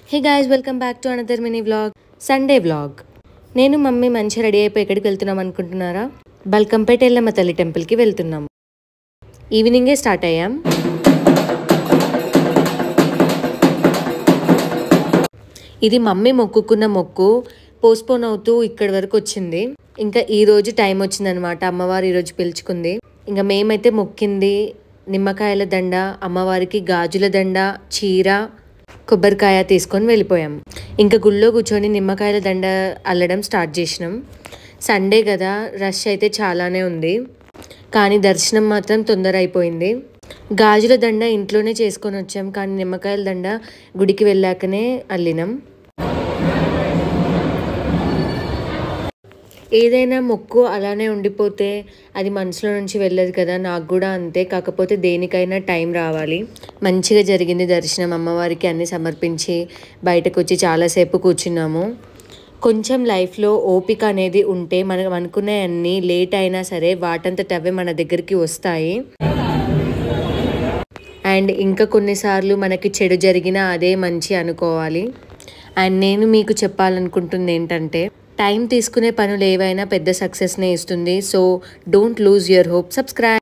Hey guys, welcome back to another mini vlog, Sunday vlog. నేను mummy మంచిగా ready అయిపోయి ఎక్కడికి వెళ్తున్నాం అనుకుంటున్నారా? బల్కంపేట ఎల్లమ్మ తల్లి టెంపుల్కి వెళ్తున్నాం. ఈవినింగే స్టార్ట్ అయ్యాం. ఇది మమ్మీ మొక్కుకున్న మొక్కు పోస్ట్పోన్ అవుతూ ఇక్కడి వరకు వచ్చింది. ఇంకా ఈరోజు టైం వచ్చిందనమాట. అమ్మవారు ఈరోజు పిలుచుకుంది. ఇంకా మేమైతే మొక్కింది నిమ్మకాయల దండ, అమ్మవారికి గాజుల దండ, చీర, కొబ్బరికాయ తీసుకొని వెళ్ళిపోయాం. ఇంకా గుళ్ళో కూర్చొని నిమ్మకాయల దండ అల్లడం స్టార్ట్ చేసినాం. సండే కదా, రష్ అయితే చాలానే ఉంది, కానీ దర్శనం మాత్రం తొందర అయిపోయింది. గాజుల దండ ఇంట్లోనే చేసుకొని వచ్చాం, కానీ నిమ్మకాయల దండ గుడికి వెళ్ళాకనే అల్లినాం. ఏదైనా మొక్కు అలానే ఉండిపోతే అది మనసులో నుంచి వెళ్ళదు కదా. నాకు కూడా అంతే. కాకపోతే దేనికైనా టైం రావాలి. మంచిగా జరిగింది దర్శనం. అమ్మవారికి అన్నీ సమర్పించి బయటకు వచ్చి చాలాసేపు కూర్చున్నాము. కొంచెం లైఫ్లో ఓపిక అనేది ఉంటే మనం అనుకునే అన్నీ లేట్ అయినా సరే వాటంతట అవే మన దగ్గరికి వస్తాయి. అండ్ ఇంకా కొన్నిసార్లు మనకి చెడు జరిగినా అదే మంచి అనుకోవాలి. అండ్ నేను మీకు చెప్పాలనుకుంటుంది ఏంటంటే, టైం తీసుకునే పనులు ఏవైనా పెద్ద సక్సెస్నే ఇస్తుంది. So don't lose your hope. Subscribe.